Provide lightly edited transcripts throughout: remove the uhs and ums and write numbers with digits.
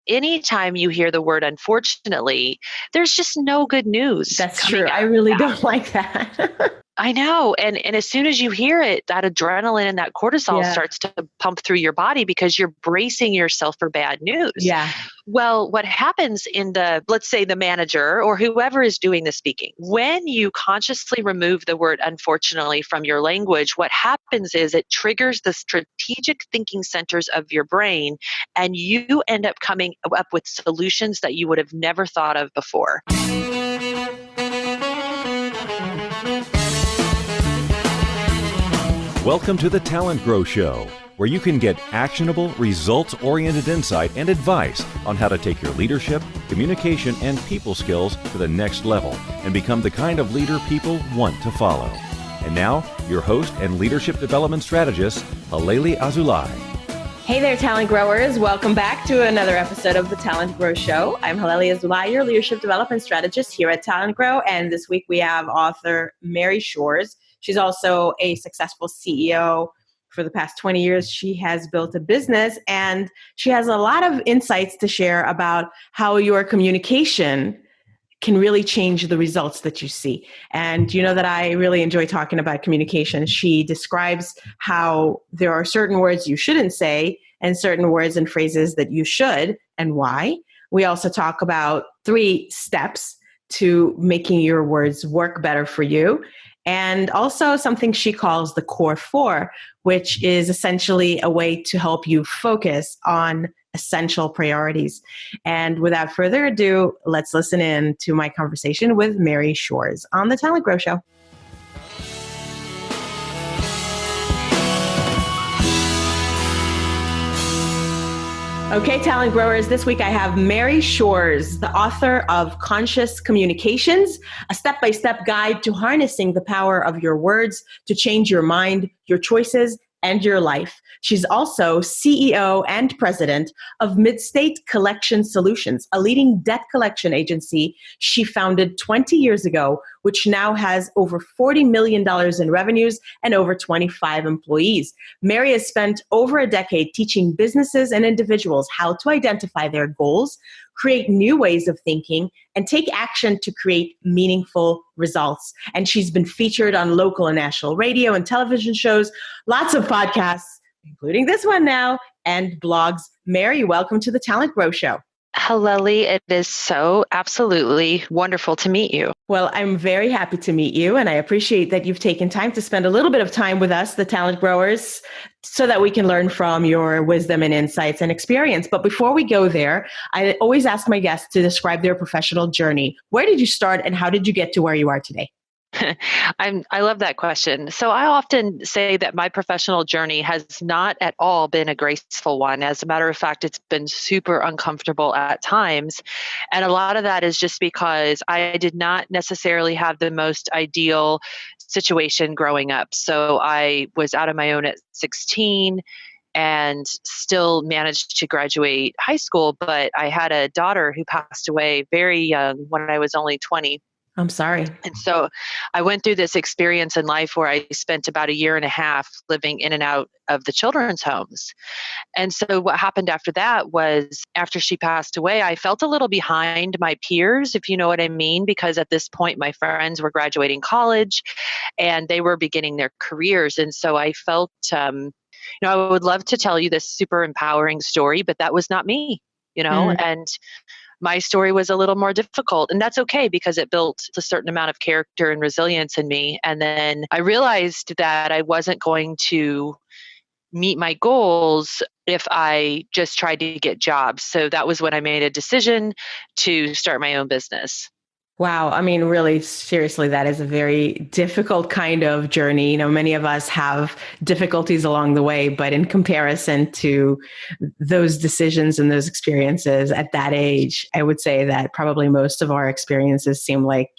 anytime you hear the word unfortunately, there's just no good news. That's true. I really don't like that. I know. And as soon as you hear it, that adrenaline and that cortisol starts to pump through your body because you're bracing yourself for bad news. Yeah. Well, what happens in let's say the manager or whoever is doing the speaking, when you consciously remove the word unfortunately from your language, what happens is it triggers the strategic thinking centers of your brain, and you end up coming up with solutions that you would have never thought of before. Welcome to the TalentGrow Show, where you can get actionable, results-oriented insight and advice on how to take your leadership, communication, and people skills to the next level and become the kind of leader people want to follow. And now, your host and leadership development strategist, Halelly Azulay. Hey there, talent growers. Welcome back to another episode of the TalentGrow Show. I'm Halelly Azulay, your leadership development strategist here at TalentGrow. And this week we have author Mary Shores. She's also a successful CEO. For the past 20 years, she has built a business, and she has a lot of insights to share about how your communication can really change the results that you see. And you know that I really enjoy talking about communication. She describes how there are certain words you shouldn't say and certain words and phrases that you should, and why. We also talk about 3 steps to making your words work better for you. And also something she calls the core 4, which is essentially a way to help you focus on essential priorities. And without further ado, let's listen in to my conversation with Mary Shores on the TalentGrow Show. Okay, talent growers, this week I have Mary Shores, the author of Conscious Communications, a step-by-step guide to harnessing the power of your words to change your mind, your choices, and your life. She's also CEO and president of Midstate Collection Solutions, a leading debt collection agency she founded 20 years ago, which now has over $40 million in revenues and over 25 employees. Mary has spent over a decade teaching businesses and individuals how to identify their goals, create new ways of thinking, and take action to create meaningful results. And she's been featured on local and national radio and television shows, lots of podcasts, including this one now, and blogs. Mary, welcome to the TalentGrow Show. Halelly, it is so absolutely wonderful to meet you. Well, I'm very happy to meet you, and I appreciate that you've taken time to spend a little bit of time with us, the talent growers, so that we can learn from your wisdom and insights and experience. But before we go there, I always ask my guests to describe their professional journey. Where did you start, and how did you get to where you are today? I love that question. So I often say that my professional journey has not at all been a graceful one. As a matter of fact, it's been super uncomfortable at times. And a lot of that is just because I did not necessarily have the most ideal situation growing up. So I was out on my own at 16 and still managed to graduate high school. But I had a daughter who passed away very young when I was only 20. I'm sorry. And so I went through this experience in life where I spent about 1.5 years living in and out of the children's homes. And so what happened after that was, after she passed away, I felt a little behind my peers, if you know what I mean, because at this point my friends were graduating college and they were beginning their careers. And so I felt, I would love to tell you this super empowering story, but that was not me, and my story was a little more difficult, and that's okay because it built a certain amount of character and resilience in me. And then I realized that I wasn't going to meet my goals if I just tried to get jobs. So that was when I made a decision to start my own business. Wow. I mean, really, seriously, that is a very difficult kind of journey. Many of us have difficulties along the way, but in comparison to those decisions and those experiences at that age, I would say that probably most of our experiences seem like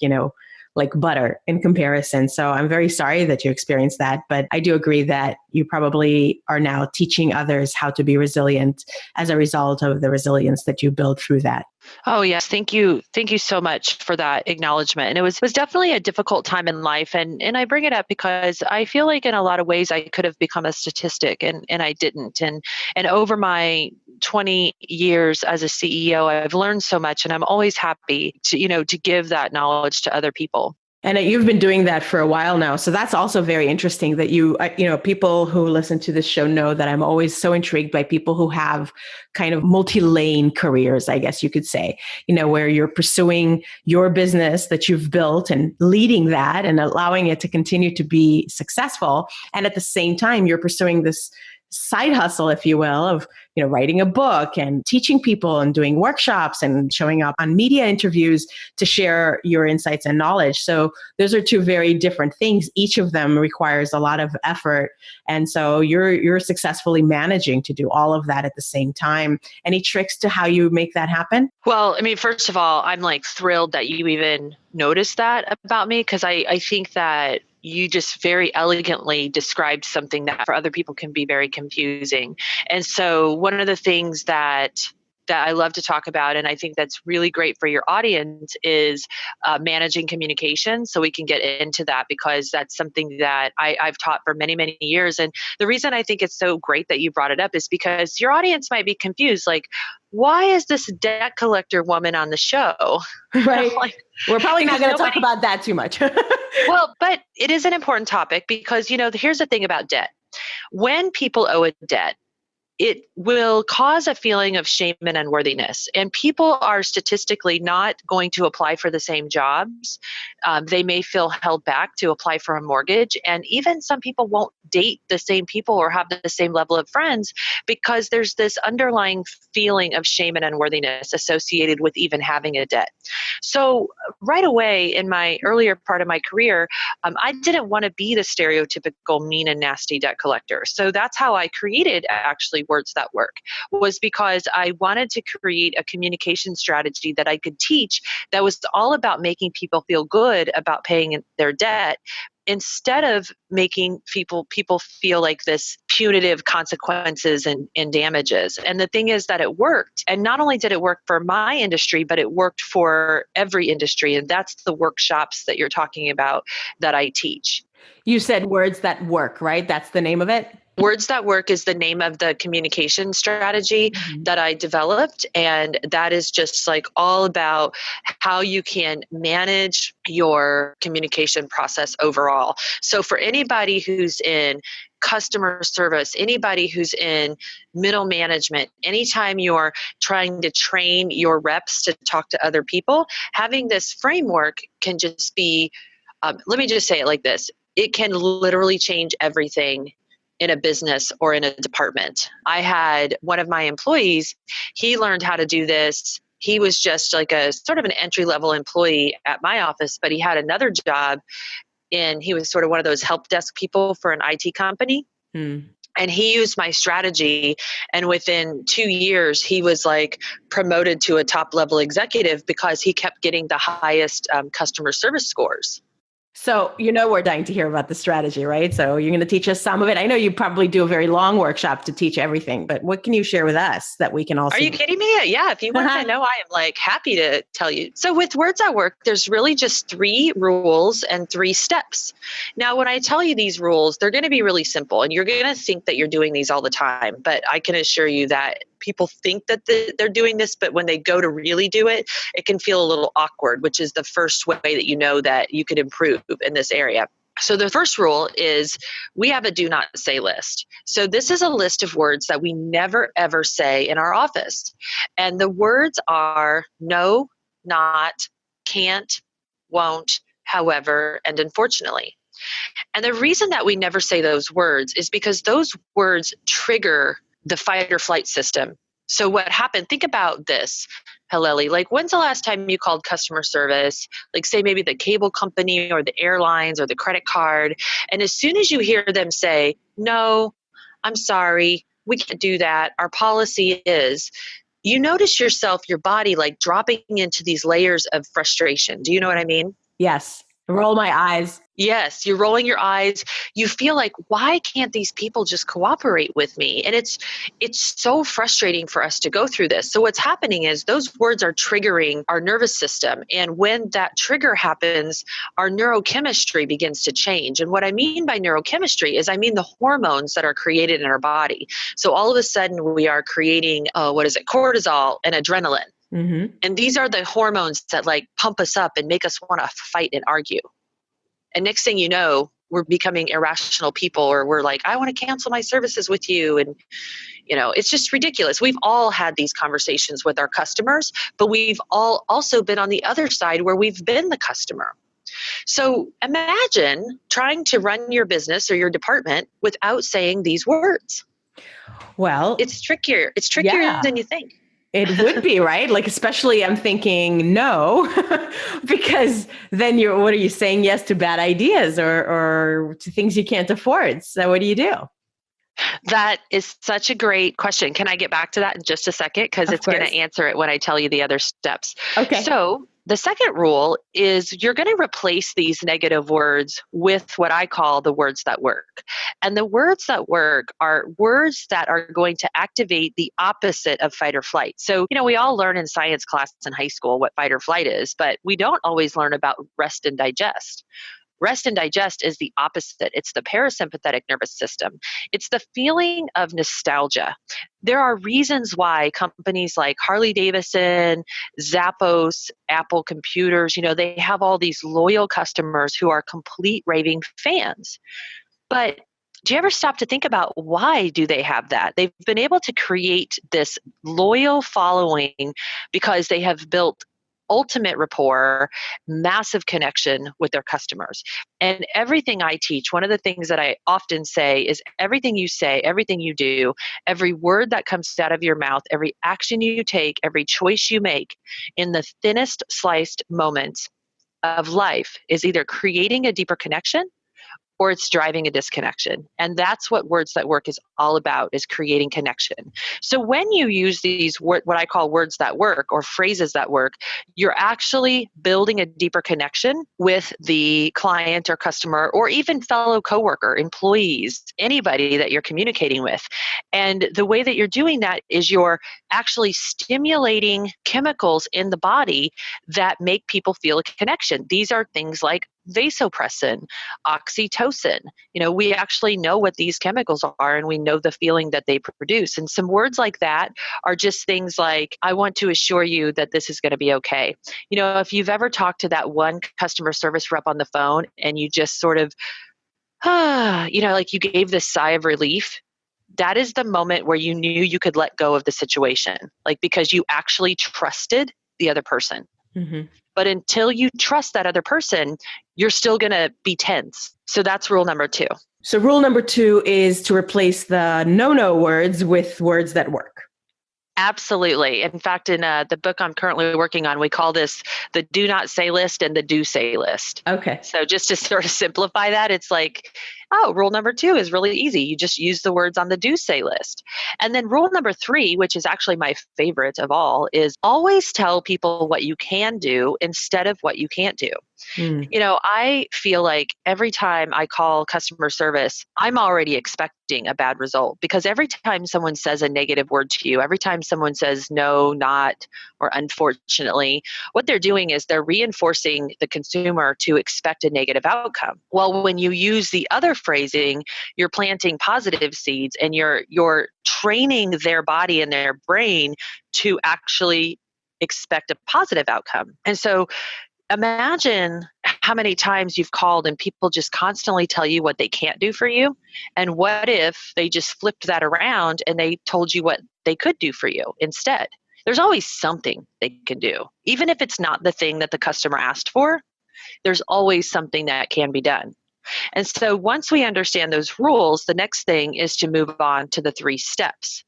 butter in comparison. So I'm very sorry that you experienced that, but I do agree that you probably are now teaching others how to be resilient as a result of the resilience that you built through that. Oh, yes. Thank you. Thank you so much for that acknowledgement. And it was definitely a difficult time in life. And I bring it up because I feel like in a lot of ways I could have become a statistic and I didn't. And over my 20 years as a CEO, I've learned so much, and I'm always happy to give that knowledge to other people. And you've been doing that for a while now. So that's also very interesting that people who listen to this show know that I'm always so intrigued by people who have kind of multi-lane careers, I guess you could say, where you're pursuing your business that you've built and leading that and allowing it to continue to be successful. And at the same time, you're pursuing this side hustle, if you will, of writing a book and teaching people and doing workshops and showing up on media interviews to share your insights and knowledge. So those are two very different things. Each of them requires a lot of effort. And so you're successfully managing to do all of that at the same time. Any tricks to how you make that happen? Well, I mean, first of all, I'm like thrilled that you even noticed that about me, because I think that you just very elegantly described something that for other people can be very confusing. And so one of the things that I love to talk about, and I think that's really great for your audience, is managing communication. So we can get into that, because that's something that I've taught for many, many years. And the reason I think it's so great that you brought it up is because your audience might be confused. Like, why is this debt collector woman on the show? Right. We're probably not going to talk about that too much. Well, but it is an important topic, because, here's the thing about debt. When people owe a debt, it will cause a feeling of shame and unworthiness. And people are statistically not going to apply for the same jobs. They may feel held back to apply for a mortgage. And even some people won't date the same people or have the same level of friends, because there's this underlying feeling of shame and unworthiness associated with even having a debt. So right away in my earlier part of my career, I didn't want to be the stereotypical mean and nasty debt collector. So that's how I created actually Words That Work, was because I wanted to create a communication strategy that I could teach that was all about making people feel good about paying their debt, instead of making people feel like this punitive consequences and damages. And the thing is that it worked. And not only did it work for my industry, but it worked for every industry. And that's the workshops that you're talking about that I teach. You said Words That Work, right? That's the name of it? Words That Work is the name of the communication strategy that I developed. And that is just like all about how you can manage your communication process overall. So for anybody who's in customer service, anybody who's in middle management, anytime you're trying to train your reps to talk to other people, having this framework can just be, let me just say it like this. It can literally change everything in a business or in a department. I had one of my employees, he learned how to do this. He was just like a sort of an entry-level employee at my office, but he had another job, and he was sort of one of those help desk people for an IT company. And he used my strategy, and within 2 years, he was like promoted to a top-level executive because he kept getting the highest customer service scores. So, we're dying to hear about the strategy, right? So you're going to teach us some of it. I know you probably do a very long workshop to teach everything, but what can you share with us that we can also... Are you kidding me? Yeah. If you want to know, I am like happy to tell you. So with Words That Work, there's really just 3 rules and 3 steps. Now, when I tell you these rules, they're going to be really simple, and you're going to think that you're doing these all the time. But I can assure you that people think that they're doing this, but when they go to really do it, it can feel a little awkward, which is the first way that you know that you could improve in this area. So the first rule is we have a do not say list. So this is a list of words that we never, ever say in our office. And the words are no, not, can't, won't, however, and unfortunately. And the reason that we never say those words is because those words trigger the fight or flight system. So what happened, think about this, Halelly, like when's the last time you called customer service, like say maybe the cable company or the airlines or the credit card, and as soon as you hear them say, no, I'm sorry, we can't do that, our policy is, you notice yourself, your body like dropping into these layers of frustration. Do you know what I mean? Yes. Roll my eyes. Yes, you're rolling your eyes. You feel like, why can't these people just cooperate with me? And it's so frustrating for us to go through this. So what's happening is those words are triggering our nervous system. And when that trigger happens, our neurochemistry begins to change. And what I mean by neurochemistry is I mean the hormones that are created in our body. So all of a sudden we are creating, cortisol and adrenaline. Mm-hmm. And these are the hormones that like pump us up and make us want to fight and argue. And next thing you know, we're becoming irrational people, or we're like, I want to cancel my services with you. And, it's just ridiculous. We've all had these conversations with our customers, but we've all also been on the other side where we've been the customer. So imagine trying to run your business or your department without saying these words. Well, it's trickier. It's trickier than you think. It would be, right? Like, especially I'm thinking no, because then what are you saying yes to bad ideas or to things you can't afford? So what do you do? That is such a great question. Can I get back to that in just a second? Because it's going to answer it when I tell you the other steps. Okay. So the second rule is you're going to replace these negative words with what I call the words that work. And the words that work are words that are going to activate the opposite of fight or flight. So, we all learn in science class in high school what fight or flight is, but we don't always learn about rest and digest. Rest and digest is the opposite. It's the parasympathetic nervous system. It's the feeling of nostalgia. There are reasons why companies like Harley Davidson, Zappos, Apple Computers, they have all these loyal customers who are complete raving fans. But do you ever stop to think about why do they have that? They've been able to create this loyal following because they have built ultimate rapport, massive connection with their customers. And everything I teach, one of the things that I often say is everything you say, everything you do, every word that comes out of your mouth, every action you take, every choice you make in the thinnest sliced moments of life is either creating a deeper connection or it's driving a disconnection. And that's what Words That Work is all about, is creating connection. So when you use these, what I call words that work or phrases that work, you're actually building a deeper connection with the client or customer or even fellow coworker, employees, anybody that you're communicating with. And the way that you're doing that is you're actually stimulating chemicals in the body that make people feel a connection. These are things like vasopressin, oxytocin. We actually know what these chemicals are and we know the feeling that they produce. And some words like that are just things like, I want to assure you that this is going to be okay. If you've ever talked to that one customer service rep on the phone and you just sort of, like you gave this sigh of relief, that is the moment where you knew you could let go of the situation, like because you actually trusted the other person. Mm-hmm. But until you trust that other person, you're still going to be tense. So that's rule number 2. So rule number 2 is to replace the no-no words with words that work. Absolutely. In fact, in the book I'm currently working on, we call this the do not say list and the do say list. Okay. So just to sort of simplify that, it's like, rule number 2 is really easy. You just use the words on the do say list. And then rule number 3, which is actually my favorite of all, is always tell people what you can do instead of what you can't do. I feel like every time I call customer service, I'm already expecting a bad result because every time someone says a negative word to you, every time someone says no, not, or unfortunately, what they're doing is they're reinforcing the consumer to expect a negative outcome. Well, when you use the other phrasing, you're planting positive seeds and you're training their body and their brain to actually expect a positive outcome. And so imagine how many times you've called and people just constantly tell you what they can't do for you. And what if they just flipped that around and they told you what they could do for you instead? There's always something they can do. Even if it's not the thing that the customer asked for, there's always something that can be done. And so once we understand those rules, the next thing is to move on to the 3 steps.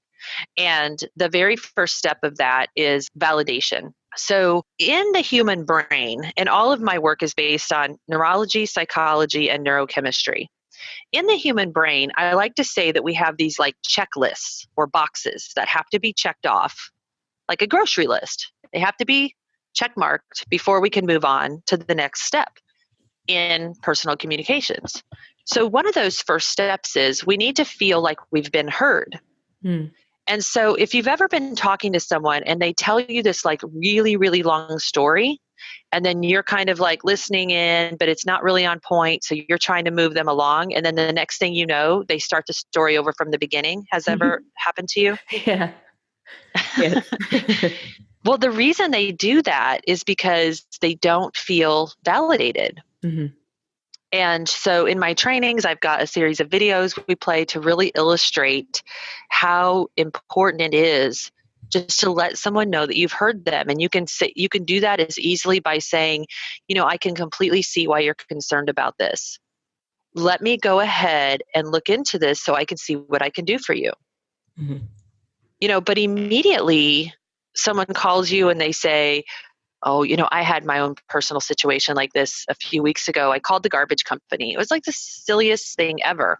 And the very first step of that is validation. So in the human brain, and all of my work is based on neurology, psychology, and neurochemistry. In the human brain, I like to say that we have these like checklists or boxes that have to be checked off, like a grocery list. They have to be checkmarked before we can move on to the next step. in personal communications. So one of those first steps is we need to feel like we've been heard. And so if you've ever been talking to someone and they tell you this like really, really long story, and then you're kind of like listening in, but it's not really on point. So you're trying to move them along. And then the next thing you know, they start the story over from the beginning. Has that ever happened to you? Yeah. Yes. Well, the reason they do that is because they don't feel validated. And so in my trainings, I've got a series of videos we play to really illustrate how important it is just to let someone know that you've heard them. And you can do that as easily by saying, I can completely see why you're concerned about this. Let me go ahead and look into this so I can see what I can do for you. But immediately someone calls you and they say, oh, I had my own personal situation like this a few weeks ago. I called the garbage company. It was like the silliest thing ever.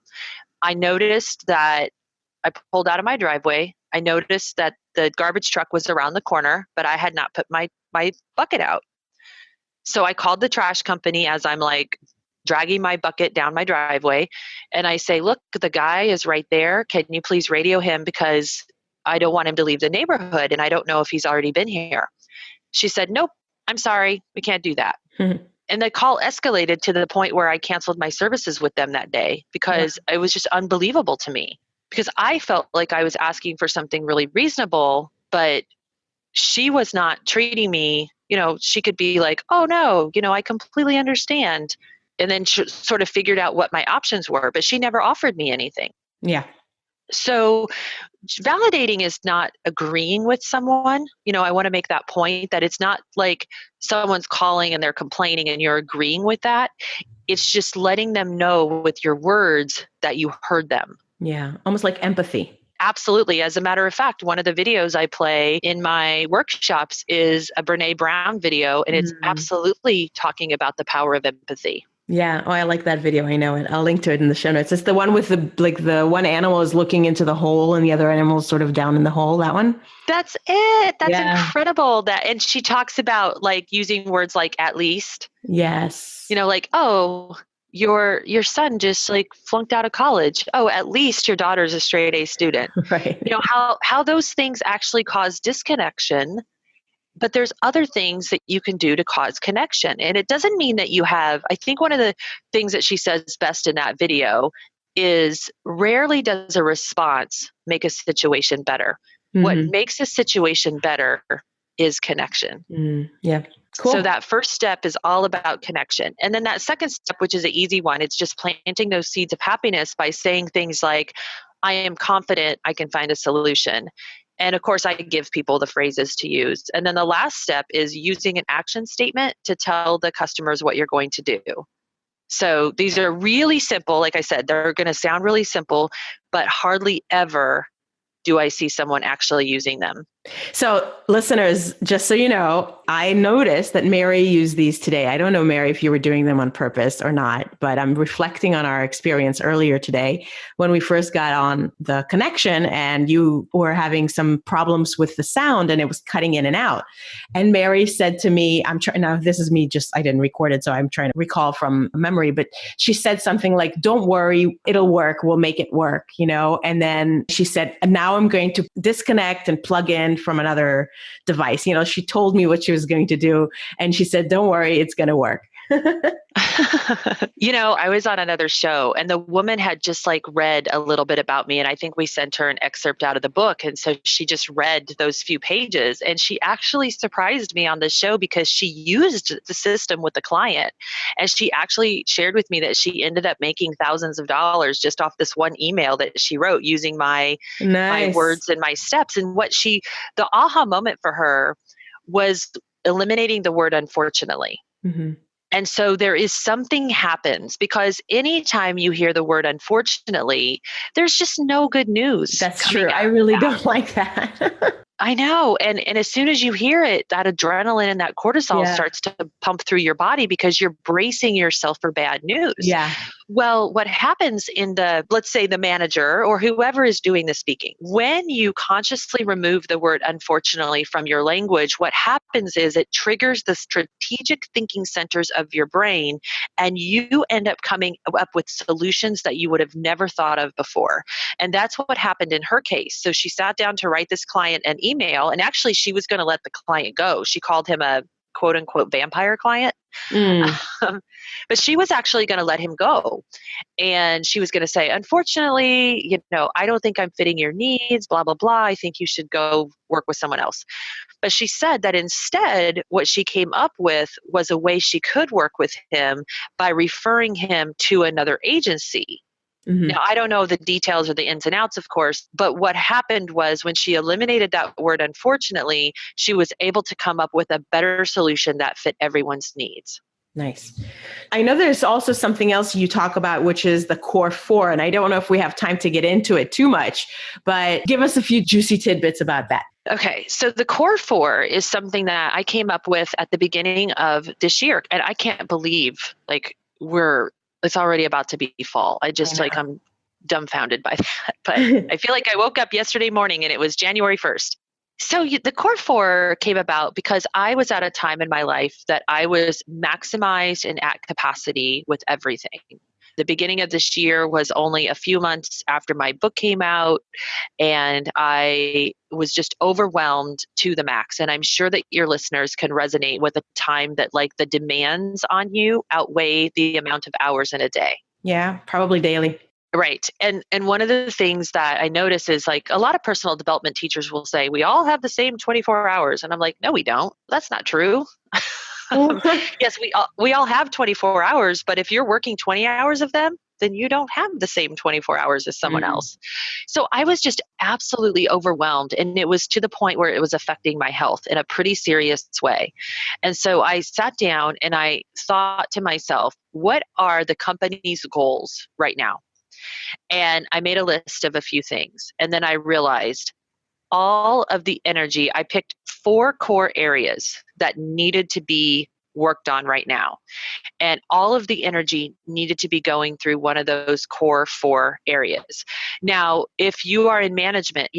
I noticed that I pulled out of my driveway. I noticed that the garbage truck was around the corner, but I had not put my bucket out. So I called the trash company as I'm like dragging my bucket down my driveway. And I say, look, the guy is right there. Can you please radio him because I don't want him to leave the neighborhood and I don't know if he's already been here. She said, nope, I'm sorry. We can't do that. And the call escalated to the point where I canceled my services with them that day because it was just unbelievable to me because I felt like I was asking for something really reasonable, but she was not treating me, she could be like, oh no, I completely understand. And then she sort of figured out what my options were, but she never offered me anything. Yeah. So validating is not agreeing with someone. I want to make that point that it's not like someone's calling and they're complaining and you're agreeing with that. It's just letting them know with your words that you heard them. Yeah. Almost like empathy. Absolutely. As a matter of fact, one of the videos I play in my workshops is a Brene Brown video, and it's absolutely talking about the power of empathy. Yeah. Oh, I like that video. I know it. I'll link to it in the show notes. It's the one with the one animal is looking into the hole and the other animal is sort of down in the hole. That one. That's it. That's incredible. And she talks about like using words like at least. Yes. Like, oh, your son just like flunked out of college. Oh, at least your daughter's a straight A student. Right. How those things actually cause disconnection. But there's other things that you can do to cause connection. And it doesn't mean that I think one of the things that she says best in that video is rarely does a response make a situation better. What makes a situation better is connection. Yeah. Cool. So that first step is all about connection. And then that second step, which is an easy one, it's just planting those seeds of happiness by saying things like, I am confident I can find a solution. And of course, I give people the phrases to use. And then the last step is using an action statement to tell the customers what you're going to do. So these are really simple. Like I said, they're going to sound really simple, but hardly ever do I see someone actually using them. So listeners, just so you know, I noticed that Mary used these today. I don't know, Mary, if you were doing them on purpose or not, but I'm reflecting on our experience earlier today when we first got on the connection and you were having some problems with the sound and it was cutting in and out. And Mary said to me, now this is me I didn't record it, so I'm trying to recall from memory, but she said something like, don't worry, it'll work. We'll make it work, And then she said, now I'm going to disconnect and plug in from another device. She told me what she was going to do. And she said, don't worry, it's going to work. I was on another show and the woman had just like read a little bit about me. And I think we sent her an excerpt out of the book. And so she just read those few pages and she actually surprised me on the show because she used the system with the client. And she actually shared with me that she ended up making thousands of dollars just off this one email that she wrote using my words and my steps. And the aha moment for her was eliminating the word unfortunately. And so there is something happens because anytime you hear the word unfortunately, there's just no good news. That's true. I really don't like that. I know. And as soon as you hear it, that adrenaline and that cortisol starts to pump through your body because you're bracing yourself for bad news. Yeah. Well, what happens in let's say the manager or whoever is doing the speaking, when you consciously remove the word unfortunately from your language, what happens is it triggers the strategic thinking centers of your brain, and you end up coming up with solutions that you would have never thought of before. And that's what happened in her case. So she sat down to write this client an email, and actually she was going to let the client go. She called him a quote unquote vampire client. Mm. But she was actually going to let him go. And she was going to say, unfortunately, I don't think I'm fitting your needs, blah, blah, blah. I think you should go work with someone else. But she said that instead, what she came up with was a way she could work with him by referring him to another agency. Mm-hmm. Now, I don't know the details or the ins and outs, of course, but what happened was when she eliminated that word, unfortunately, she was able to come up with a better solution that fit everyone's needs. Nice. I know there's also something else you talk about, which is the core four. And I don't know if we have time to get into it too much, but give us a few juicy tidbits about that. Okay, so the core four is something that I came up with at the beginning of this year. And I can't believe it's already about to be fall. I'm dumbfounded by that. But I feel like I woke up yesterday morning and it was January 1st. So the core four came about because I was at a time in my life that I was maximized and at capacity with everything. The beginning of this year was only a few months after my book came out, and I was just overwhelmed to the max. And I'm sure that your listeners can resonate with a time that like the demands on you outweigh the amount of hours in a day. Yeah, probably daily. Right. And one of the things that I notice is like a lot of personal development teachers will say, we all have the same 24 hours. And I'm like, no, we don't. That's not true. Yes, we all have 24 hours, but if you're working 20 hours of them, then you don't have the same 24 hours as someone else. So I was just absolutely overwhelmed. And it was to the point where it was affecting my health in a pretty serious way. And so I sat down and I thought to myself, what are the company's goals right now? And I made a list of a few things. And then I realized all of the energy, I picked 4 core areas that needed to be worked on right now. And all of the energy needed to be going through one of those core 4 areas. Now, if you are in management,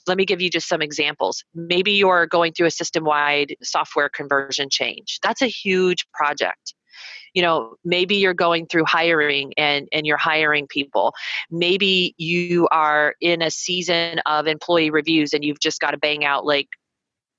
let me give you just some examples. Maybe you're going through a system-wide software conversion change. That's a huge project. Maybe you're going through hiring and you're hiring people. Maybe you are in a season of employee reviews and you've just got to bang out like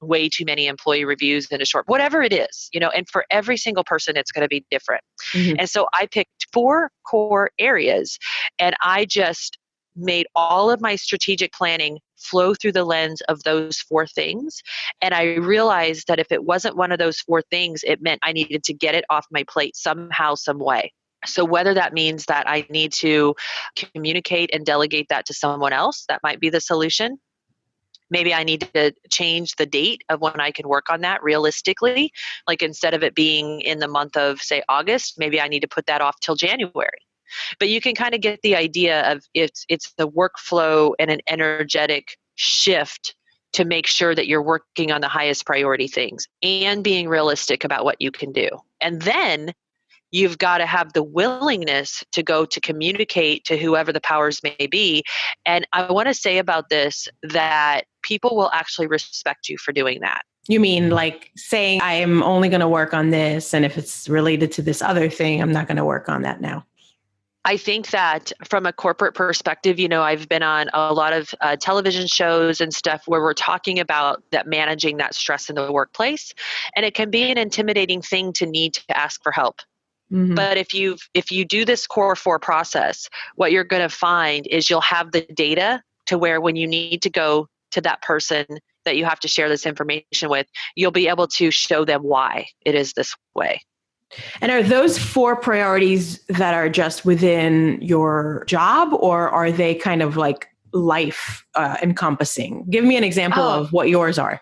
way too many employee reviews in a short, whatever it is, and for every single person, it's going to be different. Mm-hmm. And so I picked 4 core areas and I just made all of my strategic planning flow through the lens of those 4 things. And I realized that if it wasn't one of those 4 things, it meant I needed to get it off my plate somehow, some way. So whether that means that I need to communicate and delegate that to someone else, that might be the solution. Maybe I need to change the date of when I can work on that realistically. Like instead of it being in the month of, say, August, maybe I need to put that off till January. But you can kind of get the idea of it's the workflow and an energetic shift to make sure that you're working on the highest priority things and being realistic about what you can do. And then you've got to have the willingness to go to communicate to whoever the powers may be. And I want to say about this that people will actually respect you for doing that. You mean like saying, I'm only going to work on this, and if it's related to this other thing, I'm not going to work on that now? I think that from a corporate perspective, I've been on a lot of television shows and stuff where we're talking about that managing that stress in the workplace. And it can be an intimidating thing to need to ask for help. Mm-hmm. But if you do this core 4 process, what you're going to find is you'll have the data to where when you need to go to that person that you have to share this information with, you'll be able to show them why it is this way. And are those 4 priorities that are just within your job, or are they kind of like life encompassing? Give me an example of what yours are.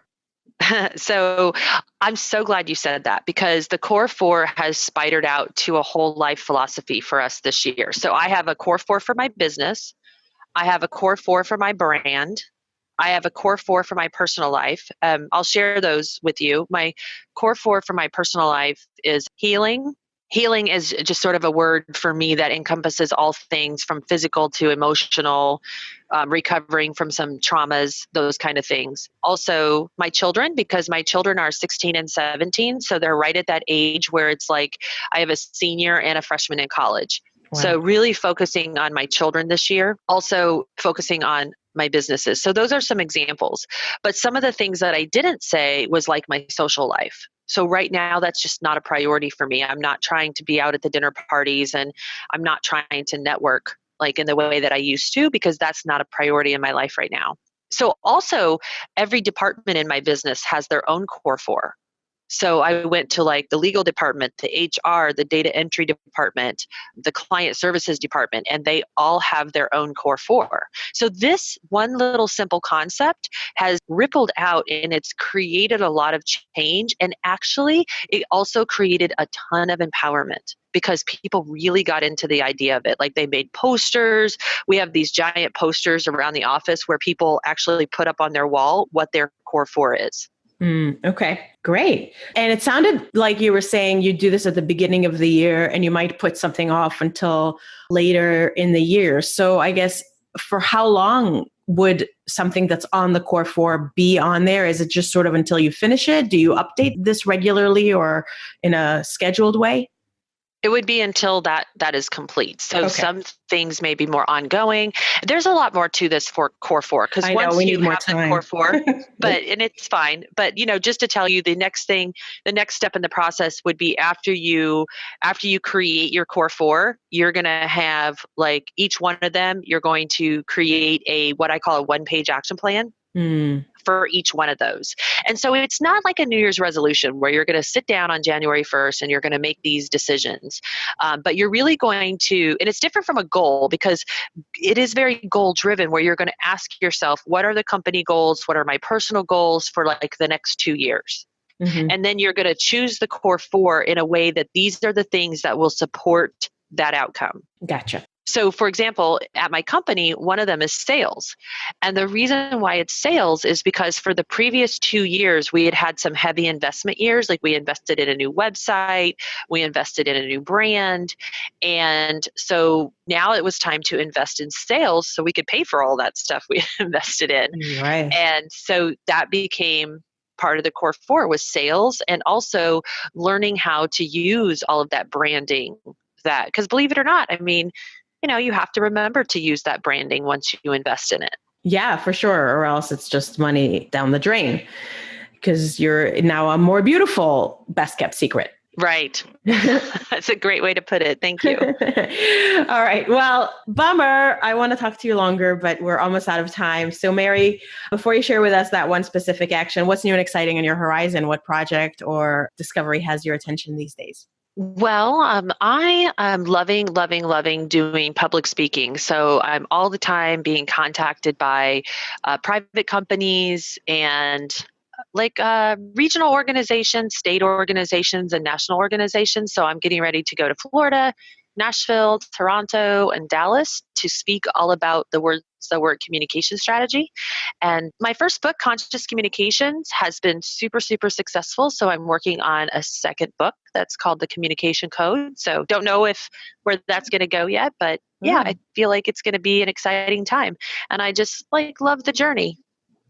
So I'm so glad you said that, because the core 4 has spidered out to a whole life philosophy for us this year. So I have a core 4 for my business. I have a core 4 for my brand. I have a core 4 for my personal life. I'll share those with you. My core 4 for my personal life is healing, Healing is just sort of a word for me that encompasses all things from physical to emotional, recovering from some traumas, those kind of things. Also, my children, because my children are 16 and 17, so they're right at that age where it's like I have a senior and a freshman in college. Wow. So really focusing on my children this year, also focusing on my businesses. So those are some examples. But some of the things that I didn't say was like my social life. So right now, that's just not a priority for me. I'm not trying to be out at the dinner parties, and I'm not trying to network like in the way that I used to, because that's not a priority in my life right now. So also, every department in my business has their own core four. So I went to like the legal department, the HR, the data entry department, the client services department, and they all have their own core four. So this one little simple concept has rippled out, and it's created a lot of change. And actually, it also created a ton of empowerment because people really got into the idea of it. Like they made posters. We have these giant posters around the office where people actually put up on their wall what their core four is. Okay, great. And it sounded like you were saying you do this at the beginning of the year and you might put something off until later in the year. So I guess for how long would something that's on the core four be on there? Is it just sort of until you finish it? Do you update this regularly or in a scheduled way? It would be until that is complete. So Okay. Some things may be more ongoing. There's a lot more to this for core four, because once we you need more have time. the core four, and it's fine. But just to tell you, the next step in the process would be after you create your core four, you're gonna have like each one of them. You're going to create what I call a one-page action plan. For each one of those. And so it's not like a New Year's resolution where you're going to sit down on January 1st and you're going to make these decisions. But you're really going to, and it's different from a goal because it is very goal driven, where you're going to ask yourself, what are the company goals? What are my personal goals for like the next 2 years? And then you're going to choose the core four in a way that these are the things that will support that outcome. Gotcha. So for example, at my company, one of them is sales. And the reason why it's sales is because for the previous 2 years, we had some heavy investment years. Like we invested in a new website, we invested in a new brand. And so now it was time to invest in sales so we could pay for all that stuff we invested in. Right. And so that became part of the core four, was sales, and also learning how to use all of that branding. That, because believe it or not, I mean, you have to remember to use that branding once you invest in it. Yeah, for sure. Or else it's just money down the drain because you're now a more beautiful, best kept secret. Right. That's a great way to put it. Thank you. All right. Well, bummer. I want to talk to you longer, but we're almost out of time. So Mary, before you share with us that one specific action, what's new and exciting on your horizon? What project or discovery has your attention these days? Well, I am loving doing public speaking. So I'm all the time being contacted by private companies and like regional organizations, state organizations, and national organizations. So I'm getting ready to go to Florida, Nashville, Toronto, and Dallas to speak all about the word communication strategy. And my first book, Conscious Communications, has been super, super successful. So I'm working on a second book that's called The Communication Code. So don't know where that's going to go yet, but yeah, I feel like it's going to be an exciting time. And I just love the journey.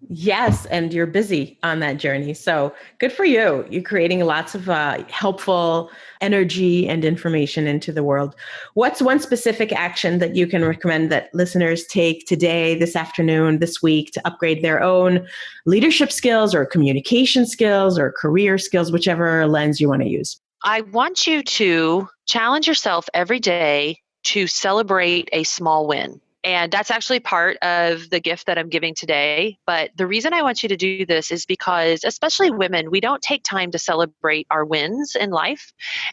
Yes, and you're busy on that journey. So good for you. You're creating lots of helpful energy and information into the world. What's one specific action that you can recommend that listeners take today, this afternoon, this week to upgrade their own leadership skills or communication skills or career skills, whichever lens you want to use? I want you to challenge yourself every day to celebrate a small win. And that's actually part of the gift that I'm giving today. But the reason I want you to do this is because, especially women, we don't take time to celebrate our wins in life.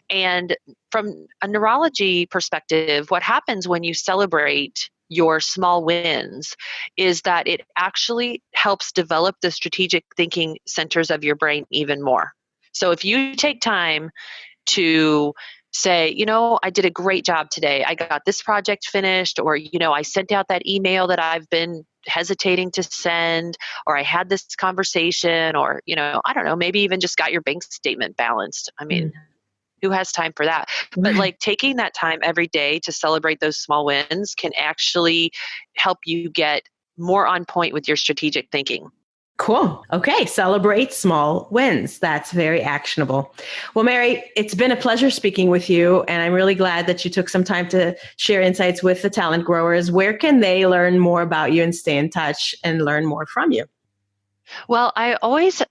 And from a neurology perspective, what happens when you celebrate your small wins is that it actually helps develop the strategic thinking centers of your brain even more. So if you take time to say, I did a great job today. I got this project finished, or, I sent out that email that I've been hesitating to send, or I had this conversation, or, I don't know, maybe even just got your bank statement balanced. I mean, Who has time for that? But like taking that time every day to celebrate those small wins can actually help you get more on point with your strategic thinking. Cool. Okay. Celebrate small wins. That's very actionable. Well, Mary, it's been a pleasure speaking with you. And I'm really glad that you took some time to share insights with the talent growers. Where can they learn more about you and stay in touch and learn more from you? Well,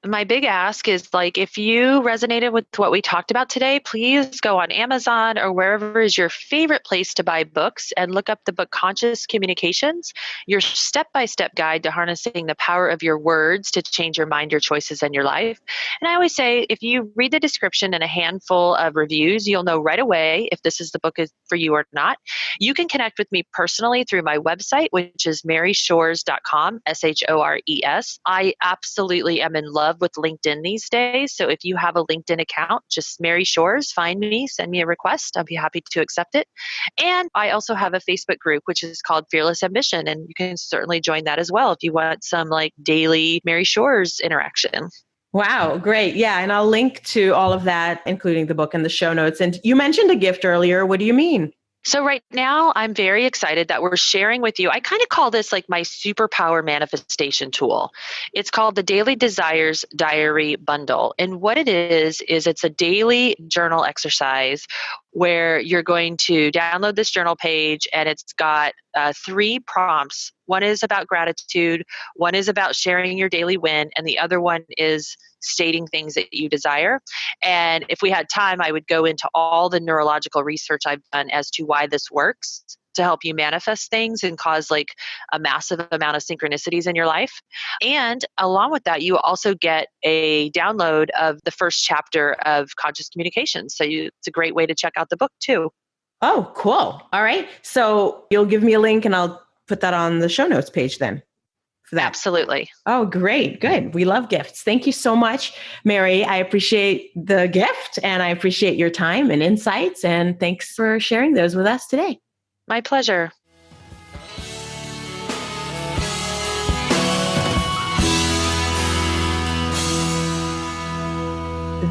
my big ask is like, if you resonated with what we talked about today, please go on Amazon or wherever is your favorite place to buy books and look up the book Conscious Communications, your step-by-step guide to harnessing the power of your words to change your mind, your choices, and your life. And I always say, if you read the description and a handful of reviews, you'll know right away if this is the book for you or not. You can connect with me personally through my website, which is maryshores.com, SHORES. I absolutely am in love with LinkedIn these days. So if you have a LinkedIn account, just Mary Shores, find me, send me a request. I'll be happy to accept it. And I also have a Facebook group, which is called Fearless Ambition. And you can certainly join that as well if you want some like daily Mary Shores interaction. Wow, great. Yeah. And I'll link to all of that, including the book in the show notes. And you mentioned a gift earlier. What do you mean? So right now, I'm very excited that we're sharing with you. I kind of call this like my superpower manifestation tool. It's called the Daily Desires Diary Bundle. And what it is it's a daily journal exercise where you're going to download this journal page, and it's got 3 prompts. One is about gratitude, one is about sharing your daily win, and the other one is stating things that you desire. And if we had time, I would go into all the neurological research I've done as to why this works to help you manifest things and cause like a massive amount of synchronicities in your life. And along with that, you also get a download of the first chapter of Conscious Communication. So it's a great way to check out the book too. Oh, cool. All right. So you'll give me a link and I'll put that on the show notes page then. For that. Absolutely. Oh, great. Good. We love gifts. Thank you so much, Mary. I appreciate the gift and I appreciate your time and insights. And thanks for sharing those with us today. My pleasure.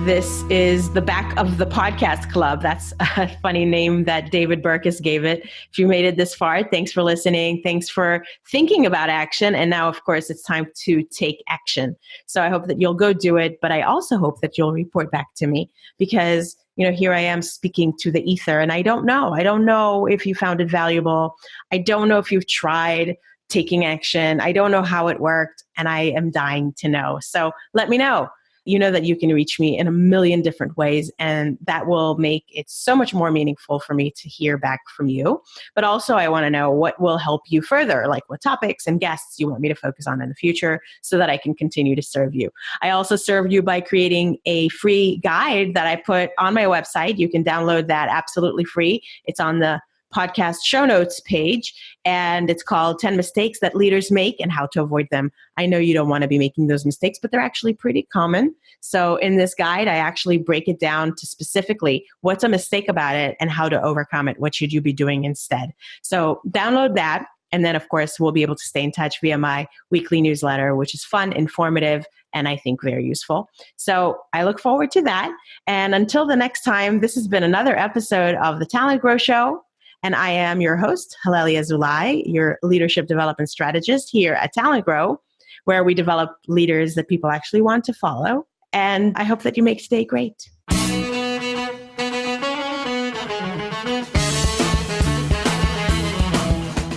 This is the Back of the Podcast Club. That's a funny name that David Burkus gave it. If you made it this far, thanks for listening. Thanks for thinking about action. And now, of course, it's time to take action. So I hope that you'll go do it. But I also hope that you'll report back to me because, here I am speaking to the ether and I don't know. I don't know if you found it valuable. I don't know if you've tried taking action. I don't know how it worked and I am dying to know. So let me know. You know that you can reach me in a million different ways, and that will make it so much more meaningful for me to hear back from you. But also I want to know what will help you further, like what topics and guests you want me to focus on in the future so that I can continue to serve you. I also serve you by creating a free guide that I put on my website. You can download that absolutely free. It's on the podcast show notes page, and it's called 10 Mistakes That Leaders Make and How to Avoid Them. I know you don't want to be making those mistakes, but they're actually pretty common. So in this guide, I actually break it down to specifically what's a mistake about it and how to overcome it. What should you be doing instead? So download that. And then, of course, we'll be able to stay in touch via my weekly newsletter, which is fun, informative, and I think very useful. So I look forward to that. And until the next time, this has been another episode of the Talent Grow Show. And I am your host, Halelly Azulay, your leadership development strategist here at TalentGrow, where we develop leaders that people actually want to follow. And I hope that you make today great.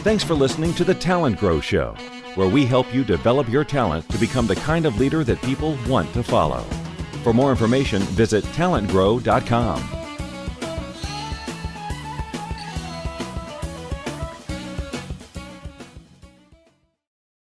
Thanks for listening to the Talent Grow Show, where we help you develop your talent to become the kind of leader that people want to follow. For more information, visit talentgrow.com.